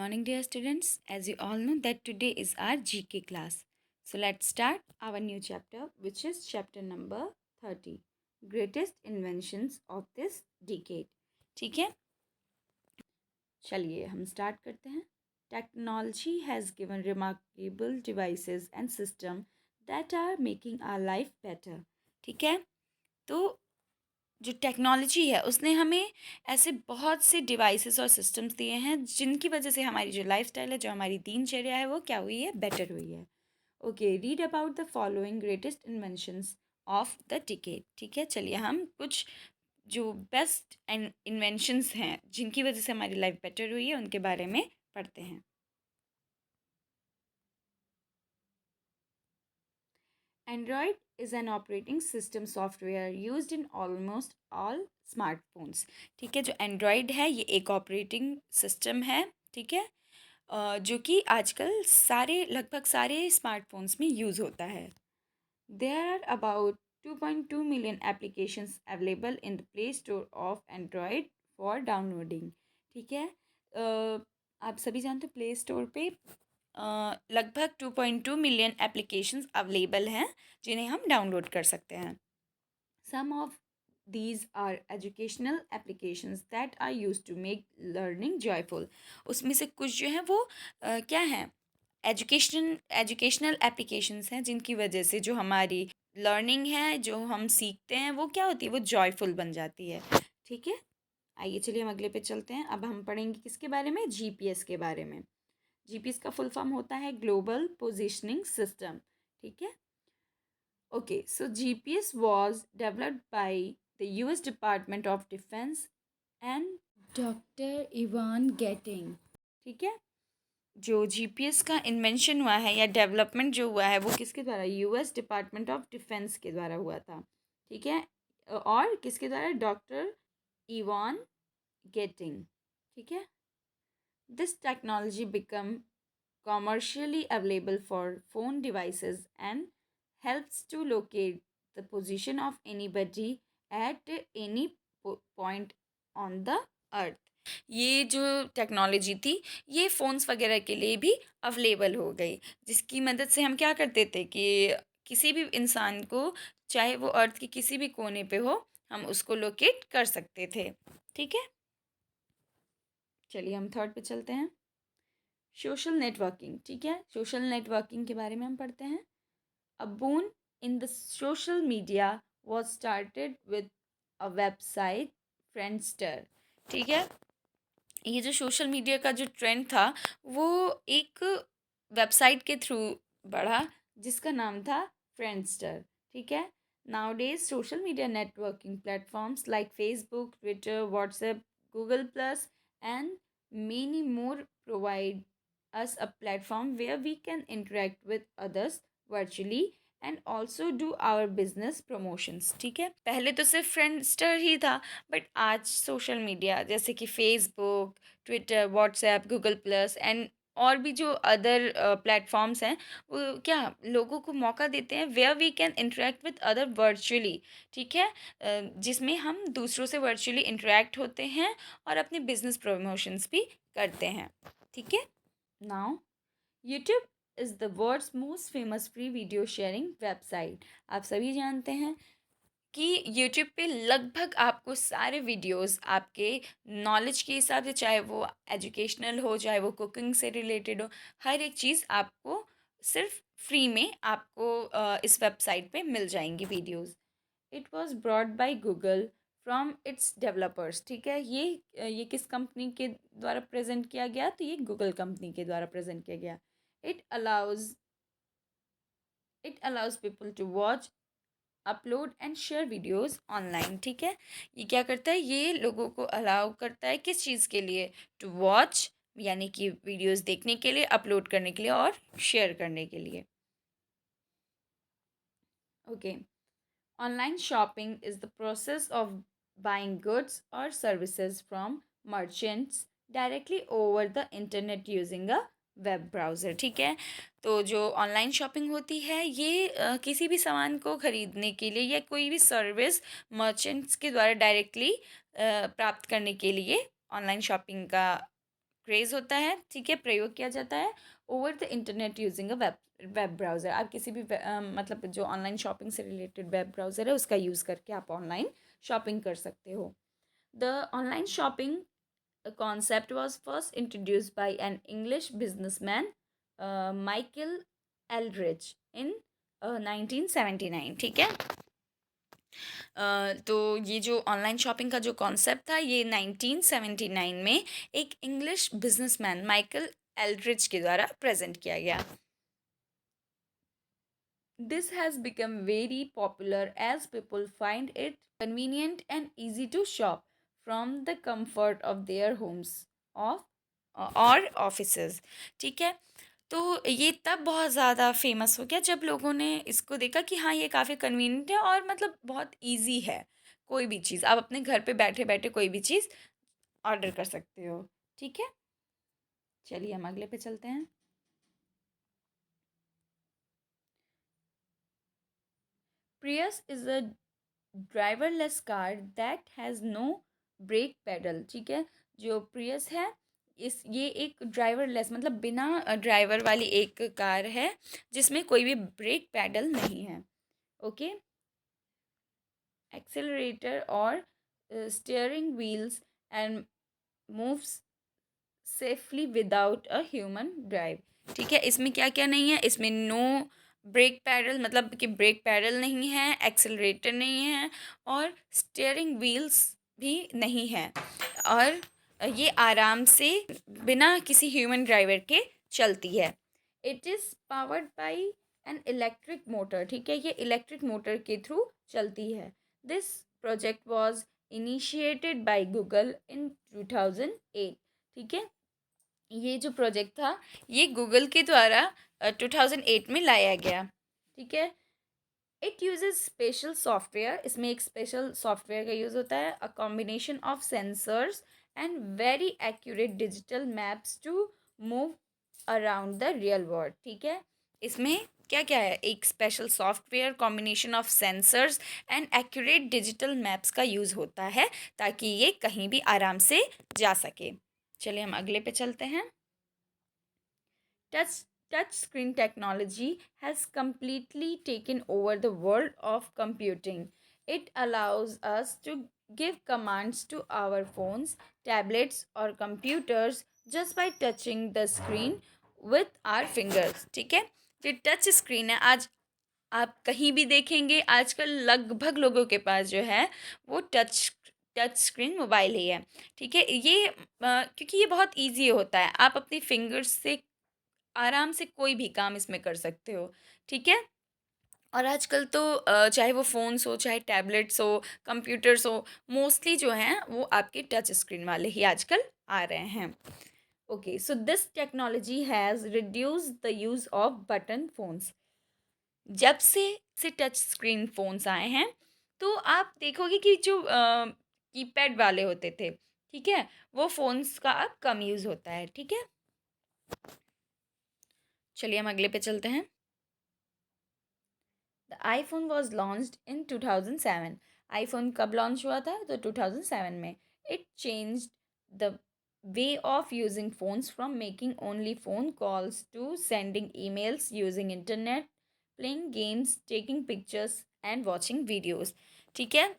morning, dear students. As you all know, that today is our GK class. So let's start our new chapter, which is chapter number 30, Greatest Inventions of this Decade. ठीक है, चलिए हम start करते हैं. Technology has given remarkable devices and systems that are making our life better. ठीक है, तो जो टेक्नोलॉजी है उसने हमें ऐसे बहुत से डिवाइसेस और सिस्टम्स दिए हैं जिनकी वजह से हमारी जो लाइफस्टाइल है, जो हमारी दिनचर्या है, वो क्या हुई है, बेटर हुई है. Okay, read about the following greatest inventions of the decade. ठीक है, चलिए हम कुछ जो बेस्ट इन्वेंशंस हैं जिनकी वजह से हमारी लाइफ बेटर हुई है उनके बारे में पढ़ते हैं. Android is an operating system software used in almost all smartphones. ठीक है, जो एंड्रॉयड है ये एक ऑपरेटिंग सिस्टम है. ठीक है, जो कि आजकल लगभग सारे स्मार्टफोन्स में यूज़ होता है. There are about 2.2 million applications available in the Play Store of Android for downloading. ठीक है, आप सभी जानते हो प्ले स्टोर पे लगभग 2.2 मिलियन एप्लीकेशंस अवेलेबल हैं जिन्हें हम डाउनलोड कर सकते हैं. सम of these are educational applications that are used to make learning joyful. उसमें से कुछ जो हैं वो क्या हैं, एजुकेशनल एप्लीकेशंस हैं जिनकी वजह से जो हमारी लर्निंग है, जो हम सीखते हैं, वो क्या होती है, वो जॉयफुल बन जाती है. ठीक है, आइए चलिए हम अगले पे चलते हैं. अब हम पढ़ेंगे किसके बारे में, जीपीएस के बारे में. जीपीएस का फुल फॉर्म होता है ग्लोबल पोजिशनिंग सिस्टम. ठीक है, okay, so GPS was developed by the US department of defence and doctor Ivan getting. ठीक है, जो जीपीएस का इन्वेंशन हुआ है या डेवलपमेंट जो हुआ है वो किसके द्वारा, यूएस डिपार्टमेंट ऑफ डिफेंस के द्वारा हुआ था. ठीक है, और किसके द्वारा, डॉक्टर इवान गेटिंग. ठीक है, this technology become commercially available for phone devices and helps to locate the position of anybody at any point on the earth. ये जो टेक्नोलॉजी थी ये फ़ोन्स वगैरह के लिए भी अवेलेबल हो गई, जिसकी मदद से हम क्या करते थे कि किसी भी इंसान को, चाहे वो अर्थ के किसी भी कोने पे हो, हम उसको लोकेट कर सकते थे. ठीक है, चलिए हम थर्ड पे चलते हैं. Social networking. ठीक है, सोशल नेटवर्किंग के बारे में हम पढ़ते हैं. A boon in the social media was started with a website Friendster. ठीक है, ये जो सोशल मीडिया का जो ट्रेंड था वो एक वेबसाइट के थ्रू बढ़ा जिसका नाम था फ्रेंडस्टर. ठीक है, nowadays social media networking platforms like Facebook, Twitter, WhatsApp, Google Plus and many more provide us a platform where we can interact with others virtually and also do our business promotions. ठीक है, पहले तो सिर्फ फ्रेंडस्टर ही था, but आज social media जैसे कि Facebook, Twitter, WhatsApp, Google plus and और भी जो अदर प्लेटफॉर्म्स हैं वो क्या लोगों को मौका देते हैं where we can interact with other virtually. ठीक है, जिसमें हम दूसरों से वर्चुअली इंटरेक्ट होते हैं और अपने बिजनेस प्रमोशंस भी करते हैं. ठीक है, now YouTube is the world's most famous free video sharing website. आप सभी जानते हैं कि यूट्यूब पे लगभग आपको सारे वीडियोस आपके नॉलेज के हिसाब से, चाहे वो एजुकेशनल हो, चाहे वो कुकिंग से रिलेटेड हो, हर एक चीज़ आपको सिर्फ फ्री में आपको इस वेबसाइट पे मिल जाएंगी videos. It was brought by Google from its developers. ठीक है, ये किस कंपनी के द्वारा प्रेजेंट किया गया, तो ये गूगल कंपनी के द्वारा प्रेजेंट किया गया. it allows it allows people to watch, upload and share videos online. ठीक है, ये क्या करता है, ये लोगों को अलाउ करता है किस चीज़ के लिए, टू वॉच यानी कि वीडियोस देखने के लिए, अपलोड करने के लिए और शेयर करने के लिए. Okay, online shopping is the process of buying goods और services from merchants directly over the internet using a web browser. ठीक है, तो जो ऑनलाइन शॉपिंग होती है ये किसी भी सामान को ख़रीदने के लिए या कोई भी सर्विस मर्चेंट्स के द्वारा डायरेक्टली प्राप्त करने के लिए ऑनलाइन शॉपिंग का क्रेज़ होता है, ठीक है, प्रयोग किया जाता है over the internet using a web browser. आप किसी भी मतलब जो ऑनलाइन शॉपिंग से रिलेटेड वेब ब्राउज़र है उसका यूज़ करके आप ऑनलाइन शॉपिंग कर सकते हो। The online shopping concept was first introduced by an English businessman, Michael Eldridge, in 1979, ठीक है। तो ये जो ऑनलाइन शॉपिंग का जो कॉन्सेप्ट था ये 1979 में एक इंग्लिश बिजनेसमैन माइकल एल्ड्रिच के द्वारा प्रेजेंट किया गया। This has become very popular as people find it convenient and easy to shop from the comfort of their homes of और ऑफिसेज, ठीक है। तो ये तब बहुत ज़्यादा फेमस हो गया जब लोगों ने इसको देखा कि हाँ ये काफ़ी कन्वीनियंट है और मतलब बहुत इजी है। कोई भी चीज़ आप अपने घर पे बैठे बैठे कोई भी चीज़ ऑर्डर कर सकते हो, ठीक है। चलिए हम अगले पे चलते हैं। Prius is a driverless car that has no brake pedal, ठीक है। जो प्रियस है इस ये एक ड्राइवरलेस मतलब बिना ड्राइवर वाली एक कार है जिसमें कोई भी ब्रेक पैडल नहीं है, ओके। एक्सेलरेटर और steering wheels and moves safely without a human drive, ठीक है। इसमें क्या क्या नहीं है, इसमें नो ब्रेक पैडल मतलब कि ब्रेक पैडल नहीं है, एक्सेलरेटर नहीं है और स्टीयरिंग व्हील्स भी नहीं है और ये आराम से बिना किसी ह्यूमन ड्राइवर के चलती है। It is powered by an electric motor, ठीक है, ये इलेक्ट्रिक मोटर के थ्रू चलती है। This project was initiated by Google in 2008, ठीक है। ये जो प्रोजेक्ट था ये गूगल के द्वारा 2008 में लाया गया, ठीक है। इट यूजेज स्पेशल सॉफ्टवेयर, इसमें एक स्पेशल सॉफ्टवेयर का यूज़ होता है। A combination of sensors and very accurate digital maps to move around the real world, ठीक है। इसमें क्या क्या है, एक special software, combination of sensors and accurate digital maps का यूज़ होता है ताकि ये कहीं भी आराम से जा सके। चलिए हम अगले पे चलते हैं। Touch Touchscreen technology has completely taken over the world of computing. It allows us to give commands to our phones, tablets, or computers just by touching the screen with our fingers, ठीक है। जो touch screen है आज आप कहीं भी देखेंगे आजकल लगभग लोगों के पास जो है वो टच टच स्क्रीन मोबाइल ही है, ठीक है। ये क्योंकि ये बहुत इजी होता है, आप अपनी फिंगर्स से आराम से कोई भी काम इसमें कर सकते हो, ठीक है। और आजकल तो चाहे वो फ़ोन्स हो, चाहे टैबलेट्स हो, कंप्यूटर्स हो, मोस्टली जो हैं वो आपके टच स्क्रीन वाले ही आजकल आ रहे हैं। Okay, so this technology has reduce the use off button phones. जब से टच स्क्रीन फ़ोन्स आए हैं तो आप देखोगे कि जो कीपैड वाले होते थे, ठीक है, वो फ़ोन्स का अब कम यूज़ होता है, ठीक है। चलिए हम अगले पे चलते हैं। The iPhone was launched in 2007। IPhone कब लॉन्च हुआ था, तो 2007 में। It change the way of using phones from making only phone calls to sending emails, using internet, playing games, taking pictures and watching videos, ठीक है।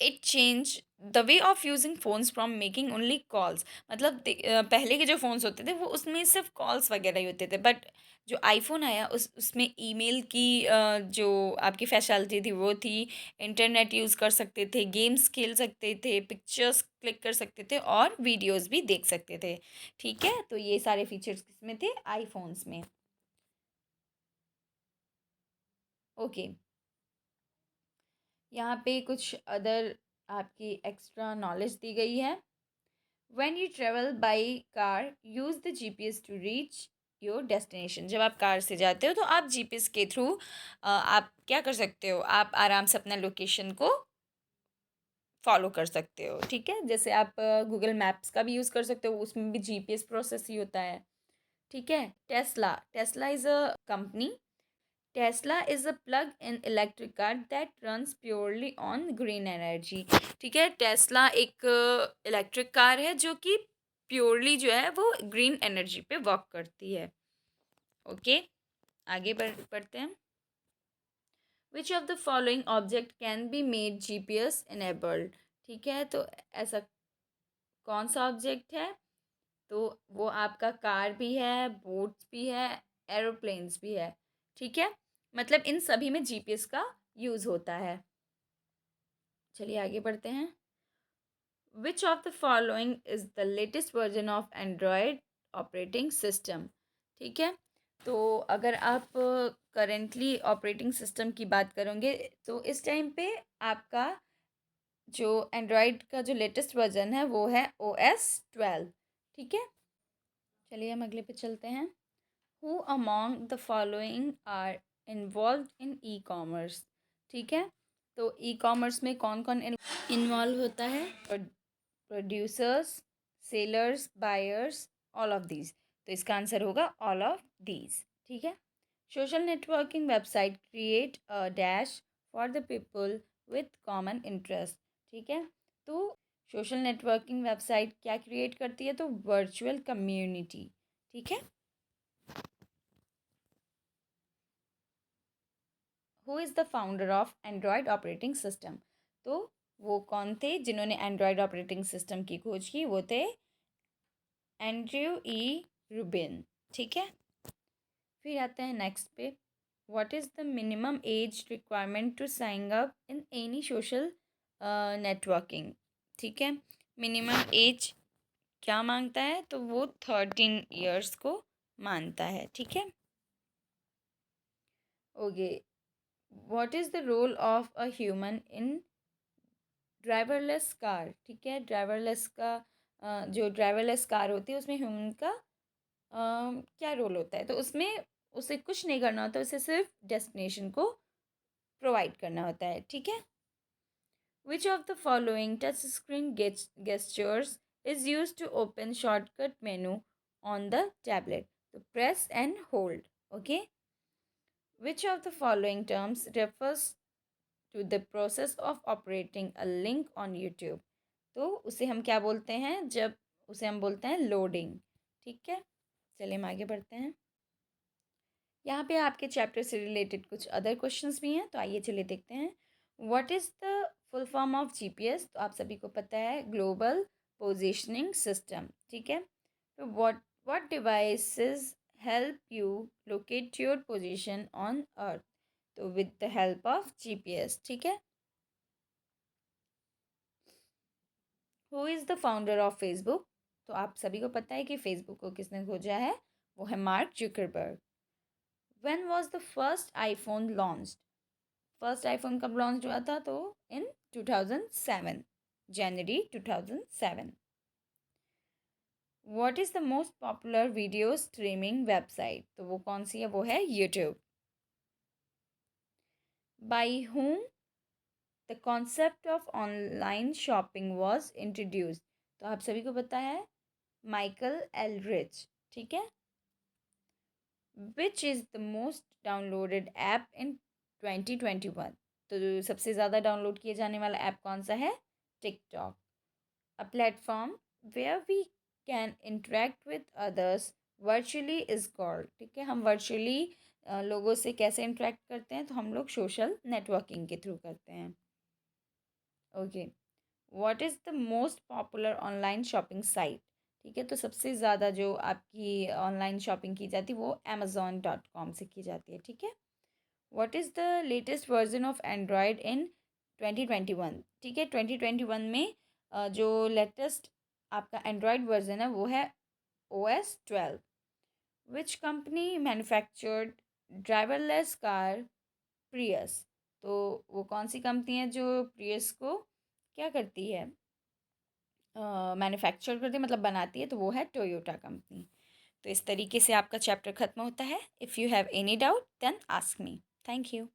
It change the way of using phones from making only calls मतलब पहले के जो phones होते थे वो उसमें सिर्फ कॉल्स वगैरह ही होते थे, बट जो आईफोन आया उसमें ईमेल की जो आपकी फैसिलिटी थी वो थी। इंटरनेट यूज़ कर सकते थे, गेम्स खेल सकते थे, पिक्चर्स क्लिक कर सकते थे और वीडियोस भी देख सकते थे, ठीक है। तो ये सारे फीचर्स किसमें थे, आईफोन्स में, ओके। यहाँ पे कुछ अदर आपकी एक्स्ट्रा नॉलेज दी गई है। When you travel by car use the GPS to reach your destination. जब आप कार से जाते हो तो आप जीपीएस के थ्रू आप क्या कर सकते हो, आप आराम से अपना लोकेशन को फॉलो कर सकते हो, ठीक है। जैसे आप गूगल मैप्स का भी यूज़ कर सकते हो, उसमें भी जीपीएस प्रोसेस ही होता है, ठीक है। Tesla Tesla is a company. Tesla is a plug in electric car that runs purely on green energy, ठीक है। टेस्ला एक इलेक्ट्रिक कार है जो कि प्योरली जो है वो ग्रीन एनर्जी पे वर्क करती है। ओके, आगे पढ़ते हैं। विच of the following object can be made GPS enabled. ठीक है, तो ऐसा कौन सा ऑब्जेक्ट है? तो वो आपका कार भी है, बोट्स भी है, एरोप्लेन्स भी है। ठीक है, मतलब इन सभी में जीपीएस का यूज़ होता है। चलिए आगे बढ़ते हैं। विच of the following is the latest version of Android operating system. ठीक है, तो अगर आप करेंटली ऑपरेटिंग सिस्टम की बात करोगे तो इस टाइम पे आपका जो एंड्रॉयड का जो लेटेस्ट वर्जन है वो है OS 12। ठीक है, चलिए हम अगले पे चलते हैं। Who among the following are involve in e commerce. ठीक है, तो ई कॉमर्स में कौन कौन इन्वॉल्व होता है? Producers, sellers, buyers, all of these. तो इसका आंसर होगा ऑल ऑफ दीज। ठीक है, social networking website create a dash for the people with common interest. ठीक है, तो सोशल नेटवर्किंग वेबसाइट क्या क्रिएट करती है? तो वर्चुअल कम्युनिटी। ठीक है, who is the founder of Android operating system. तो वो कौन थे जिन्होंने एंड्रॉयड ऑपरेटिंग सिस्टम की खोज की? वो थे एंड्रयू ई रूबिन। ठीक है, फिर आते हैं नेक्स्ट पे। What is the minimum age requirement to sign up in any social networking. ठीक है, मिनिमम एज क्या मांगता है? तो वो 13 ईयर्स को मानता है। ठीक है, okay. What is the role of a human in driverless car. ठीक है, ड्राइवरलेस का जो ड्राइवरलेस कार होती है उसमें ह्यूमन का क्या रोल होता है? तो उसमें उसे कुछ नहीं करना होता, उसे सिर्फ डेस्टिनेशन को प्रोवाइड करना होता है। ठीक है, which of the following touch screen gestures is use to open shortcut menu on the tablet. तो press and hold. Okay, which of the following terms refers to the process of operating a link on YouTube. तो उसे हम क्या बोलते हैं? जब उसे हम बोलते हैं लोडिंग। ठीक है, चलिए हम आगे बढ़ते हैं। यहाँ पे आपके चैप्टर से रिलेटेड कुछ अदर क्वेश्चंस भी हैं, तो आइए चलिए देखते हैं। What is the full form of GPS? तो आप सभी को पता है, ग्लोबल पोजिशनिंग सिस्टम। ठीक है, तो what devices help you locate your position on earth. तो with the help of GPS. ठीक है, who is the founder of Facebook? तो आप सभी को पता है कि फेसबुक को किसने खोजा है? वो है Mark Zuckerberg. When was the first iPhone launched? First iPhone कब लॉन्च हुआ था? तो इन 2007, जनवरी 2007। What is the most popular video streaming website? तो वो कौन सी है? वो है YouTube. By whom the concept of online shopping was introduced? तो आप सभी को पता है, माइकल एलरिच। ठीक है, which is the most downloaded app इन 2021? तो जो सबसे ज़्यादा डाउनलोड किए जाने वाला ऐप कौन सा है? TikTok. A platform where we can interact with others virtually is called. ठीक है, हम वर्चुअली लोगों से कैसे इंटरेक्ट करते हैं? तो हम लोग सोशल नेटवर्किंग के थ्रू करते हैं। Okay, what is the most popular online shopping site? ठीक है, तो सबसे ज़्यादा जो आपकी ऑनलाइन शॉपिंग की जाती है वो amazon.com से की जाती है। ठीक है, what is the latest version of Android in 2021? ठीक है, 2021 में जो लेटेस्ट आपका एंड्रॉयड वर्जन है वो है OS 12। Which company manufactured driverless car Prius? तो वो कौन सी कंपनी है जो प्रियस को क्या करती है? मैन्युफैक्चर करती है, मतलब बनाती है, तो वो है टोयोटा कंपनी। तो इस तरीके से आपका चैप्टर ख़त्म होता है। If you have any doubt then ask me. Thank you.